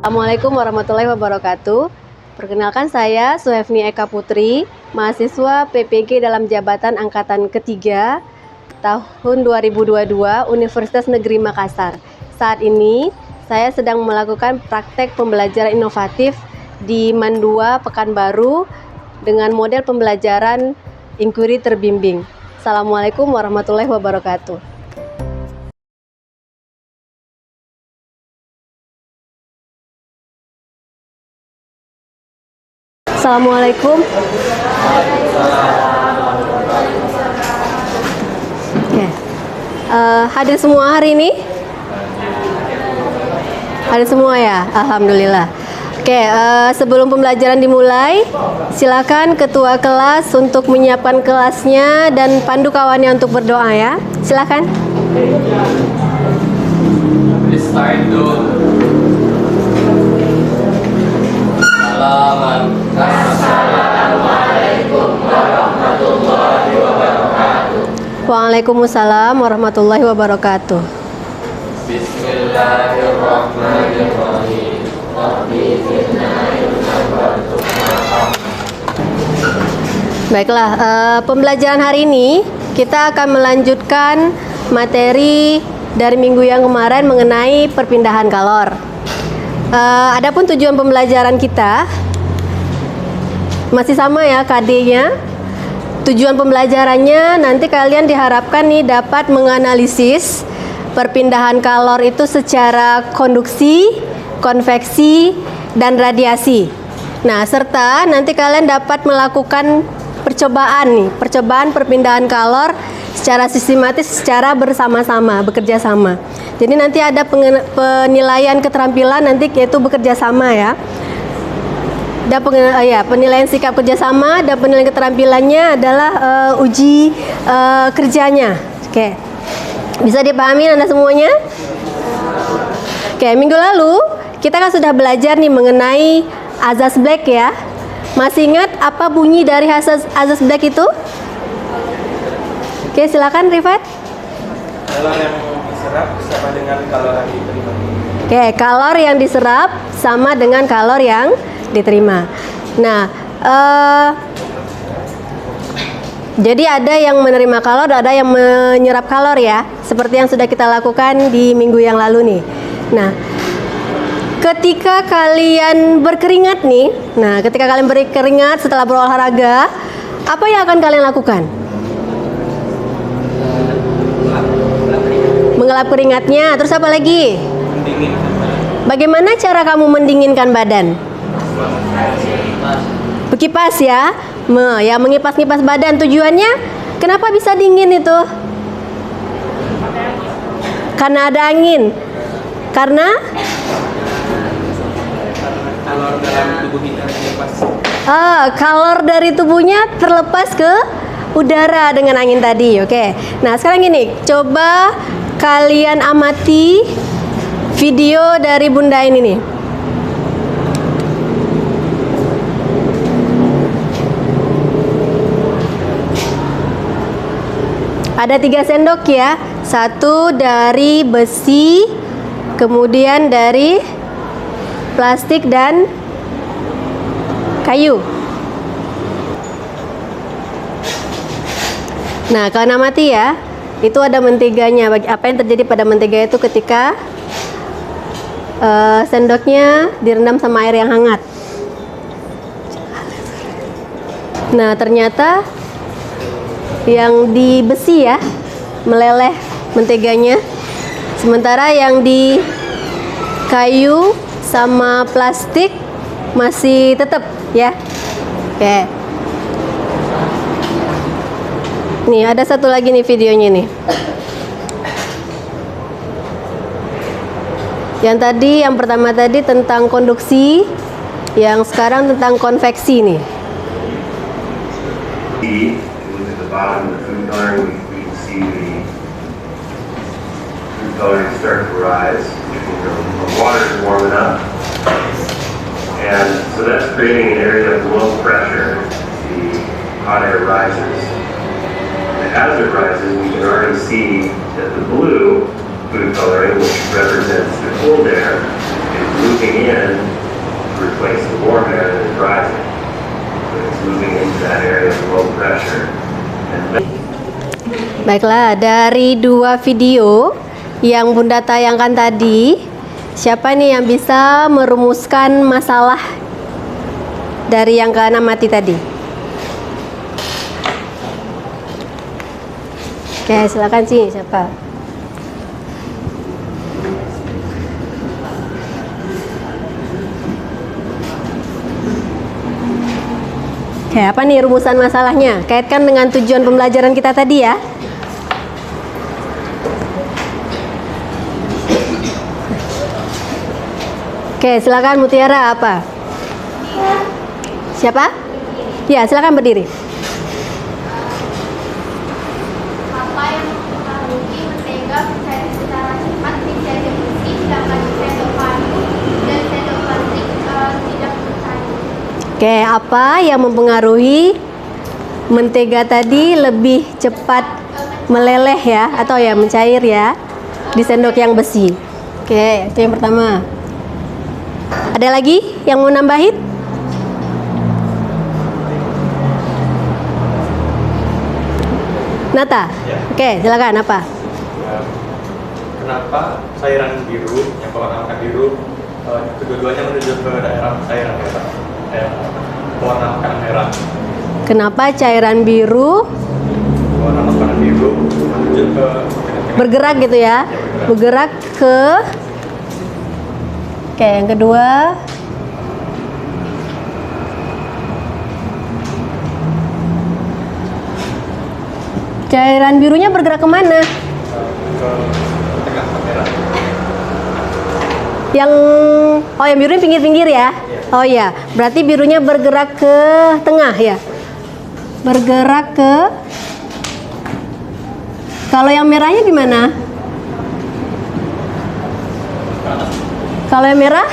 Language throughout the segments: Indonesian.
Assalamualaikum warahmatullahi wabarakatuh. Perkenalkan saya Suhefni Eka Putri, mahasiswa PPG dalam jabatan angkatan ketiga tahun 2022 Universitas Negeri Makassar. Saat ini saya sedang melakukan praktek pembelajaran inovatif di Mandua Pekanbaru dengan model pembelajaran inquiry terbimbing. Assalamualaikum warahmatullahi wabarakatuh. Assalamualaikum. Oke. Hadir semua hari ini? Hadir semua ya? Alhamdulillah. Oke, sebelum pembelajaran dimulai, silakan ketua kelas untuk menyiapkan kelasnya dan pandu kawannya untuk berdoa ya. Silakan. Assalamualaikum warahmatullahi wabarakatuh. Waalaikumsalam warahmatullahi wabarakatuh. Bismillahirrahmanirrahim. Baiklah, pembelajaran hari ini kita akan melanjutkan materi dari minggu yang kemarin mengenai perpindahan kalor. Adapun tujuan pembelajaran kita masih sama ya KD-nya. Tujuan pembelajarannya nanti kalian diharapkan nih dapat menganalisis perpindahan kalor itu secara konduksi, konveksi, dan radiasi. Nah, serta nanti kalian dapat melakukan percobaan perpindahan kalor secara sistematis, secara bersama-sama, bekerja sama. Jadi nanti ada penilaian keterampilan nanti yaitu bekerja sama ya. Ada penilaian sikap kerjasama dan penilaian keterampilannya adalah uji kerjanya. Oke, bisa dipahami Anda semuanya? Oke, minggu lalu kita kan sudah belajar nih mengenai azas Black ya. Masih ingat apa bunyi dari azas Black itu? Oke, silakan Rifat. Kalor yang diserap sama dengan kalor yang diterima. Oke, kalor yang diserap sama dengan kalor yang diterima. Nah, jadi ada yang menerima kalor, ada yang menyerap kalor ya, seperti yang sudah kita lakukan di minggu yang lalu nih. Nah, ketika kalian berkeringat nih, ketika kalian berkeringat setelah berolahraga, apa yang akan kalian lakukan? Mengelap keringatnya, terus apa lagi? Bagaimana cara kamu mendinginkan badan? Berkipas ya, mengipas-ngipas badan. Tujuannya kenapa bisa dingin itu? Karena ada angin. Karena Kalor dalam tubuh kita terlepas. kalor dari tubuhnya terlepas ke udara dengan angin tadi. Oke. Nah, sekarang gini, coba kalian amati video dari Bunda ini nih. Ada 3 sendok ya, 1 dari besi, kemudian dari plastik dan kayu. Nah, kalian amati ya, itu ada menteganya. Apa yang terjadi pada mentega itu ketika sendoknya direndam sama air yang hangat. Nah, ternyata yang di besi ya meleleh menteganya, sementara yang di kayu sama plastik masih tetap ya. Oke, nih ada satu lagi nih videonya nih. Yang pertama tadi tentang konduksi, yang sekarang tentang konveksi nih. Bottom of the food coloring, we can see the food coloring start to rise. The water is warming up, and so that's creating an area of low pressure. The hot air rises. And as it rises, we can already see that the blue food coloring, which represents the cold air, is moving in place of warm air that is rising. So it's moving into that area of low pressure. And Baiklah, dari dua video yang Bunda tayangkan tadi, siapa nih yang bisa merumuskan masalah dari yang keenam mati tadi? Oke, silakan sih, siapa? Oke, apa nih rumusan masalahnya? Kaitkan dengan tujuan pembelajaran kita tadi ya. Oke, silakan Mutiara, apa? Siapa? Ya, silakan berdiri. Apa yang mempengaruhi mentega mencari secara cepat menjadi besi, sedangkan sendok paru dan sendok plastik tidak mencari? Oke, apa yang mempengaruhi mentega tadi lebih cepat meleleh ya, atau ya mencair ya, di sendok yang besi? Oke, itu yang pertama. Ada lagi yang mau nambahin? Nata? Oke, silakan, apa? Kenapa cairan biru yang berwarna biru kedua-duanya menuju ke daerah cairan merah? Warna makanan merah. Kenapa cairan biru Warna makanan biru menuju ke bergerak gitu ya? Bergerak ke. Oke, yang kedua. Cairan birunya bergerak kemana? tengah merah. Yang birunya pinggir-pinggir ya? Oh ya, berarti birunya bergerak ke tengah ya? Bergerak ke. Kalau yang merahnya gimana? Kalau yang merah?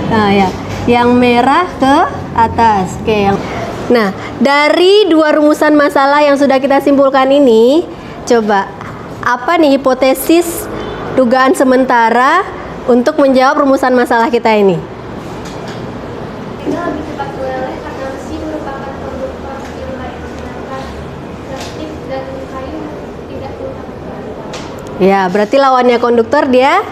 Nah ya, yang merah ke atas. Oke, nah, dari dua rumusan masalah yang sudah kita simpulkan ini, coba apa nih hipotesis dugaan sementara untuk menjawab rumusan masalah kita ini? Mentega lebih cepat meleleh karena besi merupakan konduktor yang baik, sedangkan plastik dan kayu tidak merupakan. Ya, berarti lawannya konduktor dia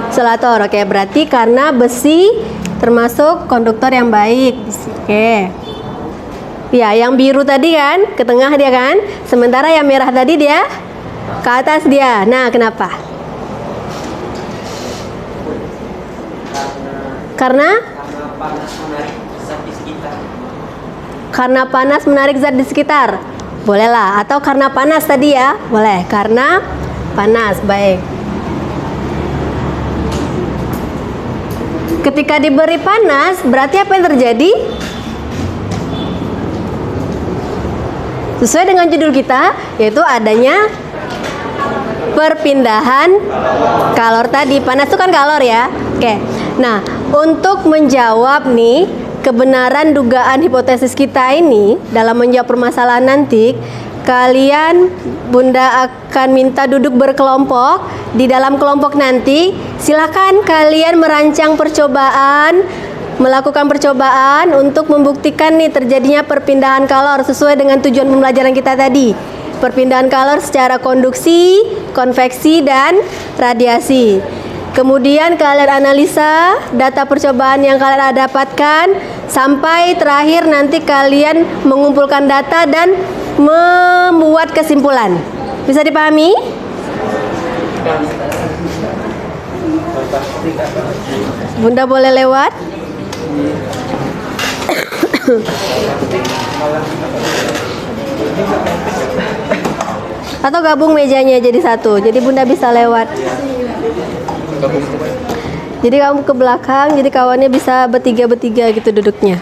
isolator. Oke, berarti karena besi termasuk konduktor yang baik. Oke. Ya, yang biru tadi kan ke tengah dia kan, sementara yang merah tadi dia ke atas dia. Nah, kenapa? Karena panas menarik zat di sekitar. Karena panas menarik zat di sekitar. Bolehlah, atau karena panas tadi ya. Boleh, karena panas. Baik. Ketika diberi panas, berarti apa yang terjadi? Sesuai dengan judul kita, yaitu adanya perpindahan kalor tadi. Panas itu kan kalor ya. Oke. Nah, untuk menjawab nih kebenaran dugaan hipotesis kita ini dalam menjawab permasalahan nanti, kalian Bunda akan minta duduk berkelompok. Di dalam kelompok nanti silakan kalian merancang percobaan, melakukan percobaan untuk membuktikan nih terjadinya perpindahan kalor sesuai dengan tujuan pembelajaran kita tadi. Perpindahan kalor secara konduksi, konveksi, dan radiasi. Kemudian kalian analisa data percobaan yang kalian dapatkan sampai terakhir nanti kalian mengumpulkan data dan membuat kesimpulan. Bisa dipahami? Bunda boleh lewat? Atau gabung mejanya jadi satu. Jadi Bunda bisa lewat. Jadi kamu ke belakang, jadi kawannya bisa bertiga-bertiga gitu duduknya.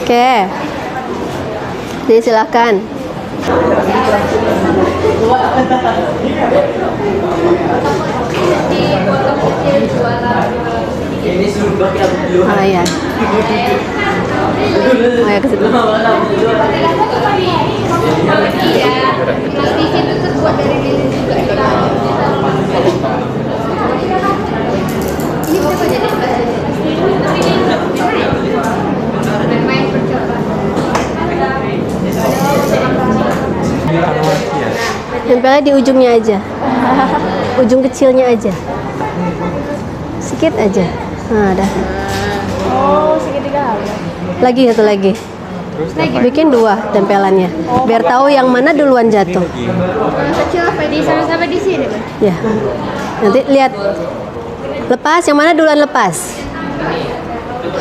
Oke. Jadi silakan. Ini surga yang dulu. Ah ya. Oh ya, ke situ. Iya, plastik itu terbuat dari lilin juga. Ini bisa jadi Tempelnya di ujungnya aja. Ujung kecilnya aja. Sedikit aja. Nah, dah. Oh, segitiga halus. Lagi satu lagi. Bikin 2 tempelannya. Biar tahu yang mana duluan jatuh. Kecil sampai di sini, Bang. Ya. Nanti lihat. Lepas yang mana duluan lepas.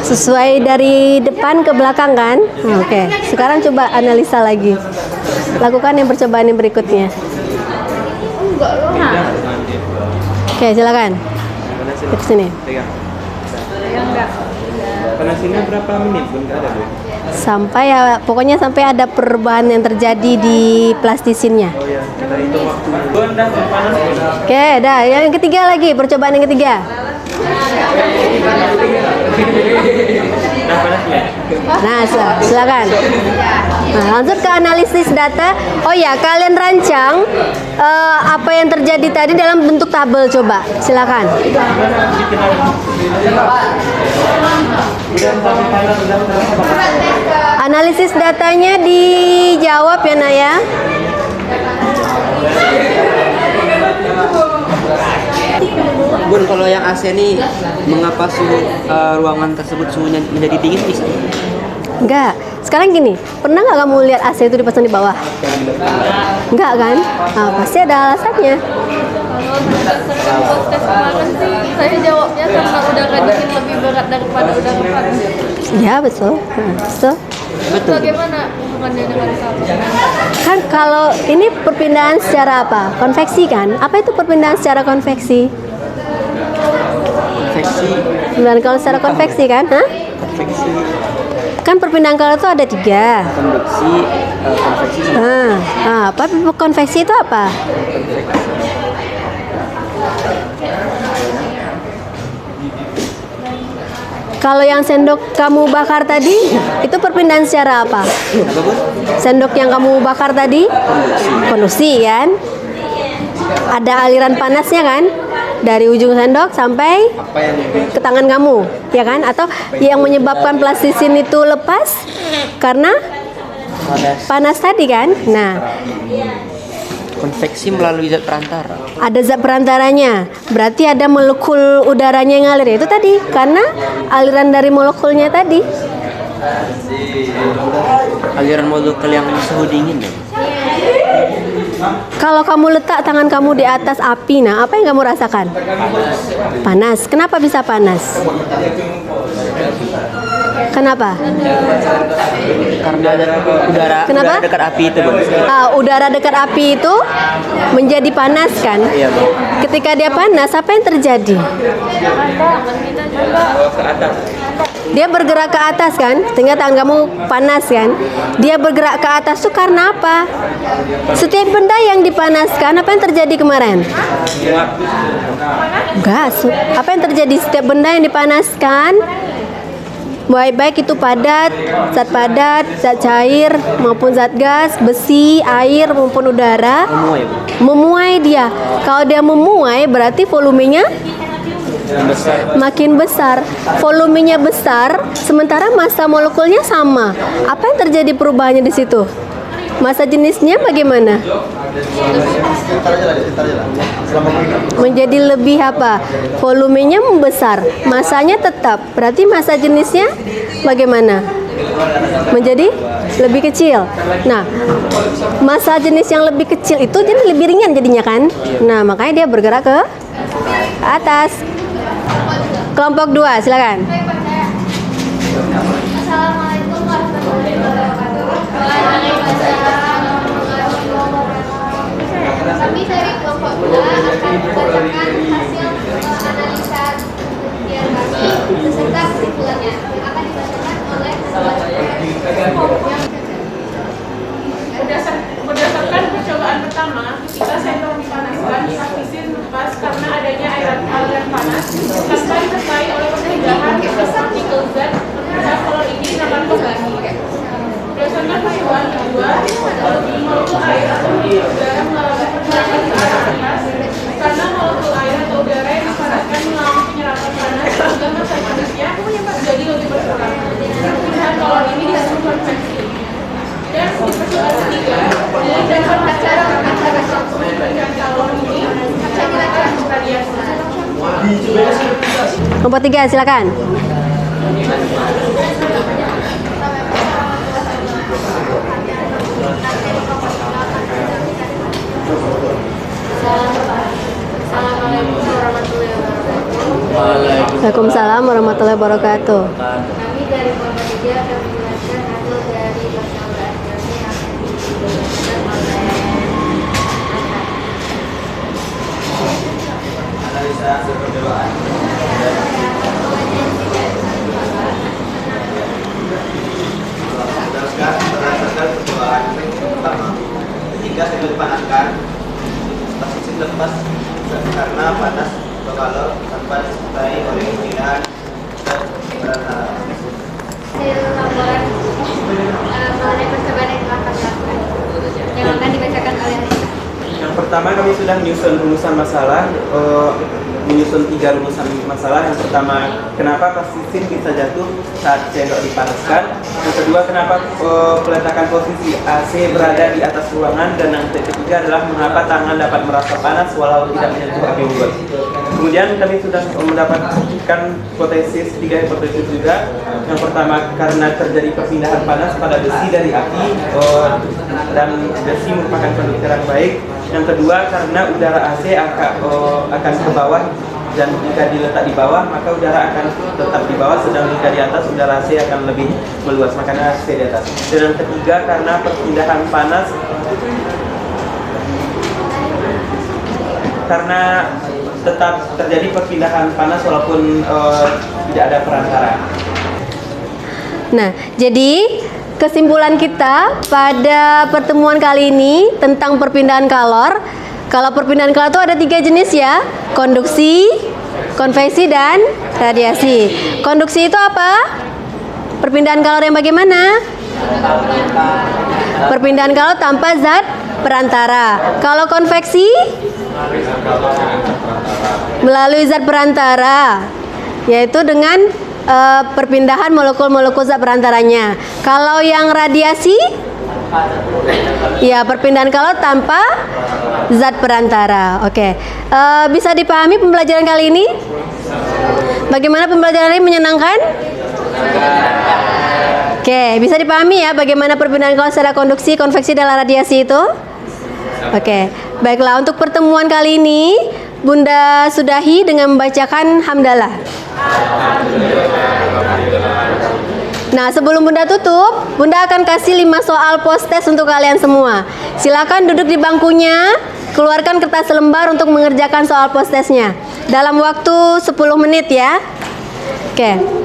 Sesuai dari depan ke belakang kan? Oke. Sekarang coba analisa lagi. Lakukan yang percobaan yang berikutnya. Oke, silakan. Ke sini. Panasinnya berapa menit? Bun? Nggak ada, Bu? Sampai ya, pokoknya sampai ada perubahan yang terjadi di plastisinnya. Oh ya, kita hitung waktu. Bun, dah panas. Oke, dah. Yang ketiga lagi, percobaan yang ketiga. Nah, panasnya. Nah, silakan. Nah, lanjut ke analisis data. Oh ya, kalian rancang apa yang terjadi tadi dalam bentuk tabel, coba. Silakan. Analisis datanya dijawab ya, Naya. Bun, kalau yang AC ini mengapa suhu ruangan tersebut suhunya menjadi dingin bisa? Enggak. Sekarang gini, pernah nggak kamu lihat AC itu dipasang di bawah? Enggak kan? Nah, pasti ada alasannya. Kalau tes kemarin sih saya jawabnya karena udara dingin lebih berat daripada udara panas. Ya, betul. Betul. Betul. Bagaimana hubungannya dengan sama? Kan kalau ini perpindahan secara apa? Konveksi kan? Apa itu perpindahan secara konveksi? Konveksi. Perpindahan kalau secara konveksi kan? Hah? Konveksi. Kan perpindahan kalau itu ada 3. Konveksi. Konveksi. Apa konveksi itu apa? Kalau yang sendok kamu bakar tadi, itu perpindahan secara apa? Apa, Bun? Sendok yang kamu bakar tadi? Konduksi kan? Ada aliran panasnya kan? Dari ujung sendok sampai Apa yang ke tangan kamu, ya kan? Atau yang menyebabkan plastisin itu lepas karena panas tadi kan? Nah, konveksi melalui zat perantara. ada zat perantaranya. Berarti ada molekul udaranya yang ngalir. Itu tadi karena aliran dari molekulnya tadi. Aliran molekul yang suhu dingin ya. Kalau kamu letak tangan kamu di atas api, nah apa yang kamu rasakan? Panas. Kenapa bisa panas? Kenapa? Karena ada udara, Kenapa? udara dekat api itu, Bun. Udara dekat api itu menjadi panas kan? Iya, Bun. Ketika dia panas, apa yang terjadi? Ke atas. Dia bergerak ke atas kan, sehingga tangan kamu panas kan. Dia bergerak ke atas tuh karena apa? Setiap benda yang dipanaskan, apa yang terjadi kemarin? Enggak. Apa yang terjadi setiap benda yang dipanaskan? Baik-baik itu padat, zat cair maupun zat gas, besi, air maupun udara, Memuai, Bun. memuai dia. Kalau dia memuai berarti volumenya Besar. makin besar. Volumenya besar, sementara massa molekulnya sama. Apa yang terjadi perubahannya di situ? Massa jenisnya bagaimana? Menjadi lebih apa? Volumenya membesar, massanya tetap. Berarti massa jenisnya bagaimana? Menjadi lebih kecil. Nah, massa jenis yang lebih kecil itu jadi lebih ringan jadinya kan? Nah, makanya dia bergerak ke atas. Kelompok 2, silakan. Assalamualaikum warahmatullahi wabarakatuh. Waalaikumsalam warahmatullahi wabarakatuh. Kami dari kelompok 2 akan membacakan hasil analisa kemudian kami beserta kesimpulannya yang akan dibacakan oleh Berdasarkan percobaan pertama, ketika sendok dipanaskan, plastisin lepas karena adanya aliran panas tanpa disertai oleh pencegahan partikel zat kalau ini akan kembali. Berdasarkan percobaan kedua, molekul air atau udara mengalami penyerapan panas karena molekul air atau udara yang dipanaskan mengalami penyerapan panas sehingga massa jenisnya menjadi lebih berkurang. Pilihan kolor ini disebut konveksi. Dan di percobaan ketiga, dari dasar Kelompok 3 silakan. Assalamualaikum warahmatullahi wabarakatuh. Waalaikumsalam warahmatullahi wabarakatuh. Kami dari kelompok 3 akan menjelaskan hasil dari percobaan kami yang akan dijelaskan oleh Analisa hasil percobaan. Teruskan berdasarkan percobaan pertama. Ketika saya dipanaskan, pasien lepas karena panas atau kalor tanpa disertai oleh keinginan dan berantara. Hasil laporan mengenai percobaan yang telah kami lakukan yang akan dibacakan oleh Risa. Yang pertama kami sudah menyusun rumusan masalah, menyusun 3 rumusan masalah. Yang pertama, kenapa pasien bisa jatuh saat sendok dipanaskan. Yang kedua, kenapa peletakan posisi AC berada di atas ruangan. Dan yang ketiga adalah mengapa tangan dapat merasa panas walau tidak menyentuh api unggun. Kemudian kami sudah mendapatkan hipotesis 3 hipotesis juga. Yang pertama, karena terjadi perpindahan panas pada besi dari api dan besi merupakan konduktor yang baik. Yang kedua, karena udara AC akan ke bawah, dan jika diletak di bawah maka udara akan tetap di bawah, sedang jika di atas udara AC akan lebih meluas, makanya AC di atas. Dan yang ketiga, karena perpindahan panas, karena tetap terjadi perpindahan panas walaupun tidak ada perantara. Nah, jadi kesimpulan kita pada pertemuan kali ini tentang perpindahan kalor. Kalau perpindahan kalor itu ada 3 jenis ya, konduksi, konveksi, dan radiasi. Konduksi itu apa? Perpindahan kalor yang bagaimana? Perpindahan kalor tanpa zat perantara. Kalau konveksi? Melalui zat perantara, yaitu dengan perpindahan molekul-molekul zat perantaranya. Kalau yang radiasi, ya perpindahan kalor tanpa zat perantara. Oke, bisa dipahami pembelajaran kali ini? Bagaimana pembelajaran ini menyenangkan? Oke, bisa dipahami ya bagaimana perpindahan kalor secara konduksi, konveksi, dan radiasi itu? Oke, baiklah, untuk pertemuan kali ini Bunda sudahi dengan membacakan hamdalah. Nah, sebelum Bunda tutup, Bunda akan kasih 5 soal post test untuk kalian semua. Silakan duduk di bangkunya, keluarkan kertas lembar untuk mengerjakan soal post testnya dalam waktu 10 menit ya. Oke.